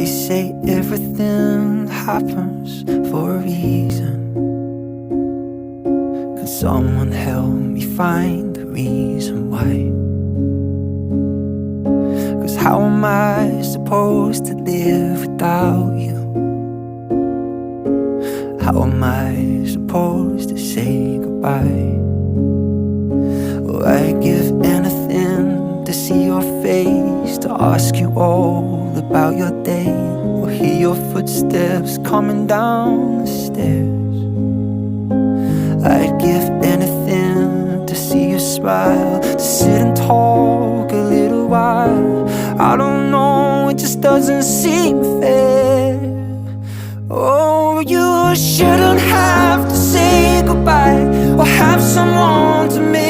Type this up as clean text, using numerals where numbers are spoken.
say everything happens for a reason. Can someone help me find the reason why? Cause how am I supposed to live without you? How am I supposed to say goodbye? Oh, I'd give anything to see your face, to ask you all about your day, or hear your footsteps coming down the stairs. I'd give anything to see you smile, to sit and talk a little while. I don't know, it just doesn't seem fair. Oh, you shouldn't have to say goodbye, or have someone to make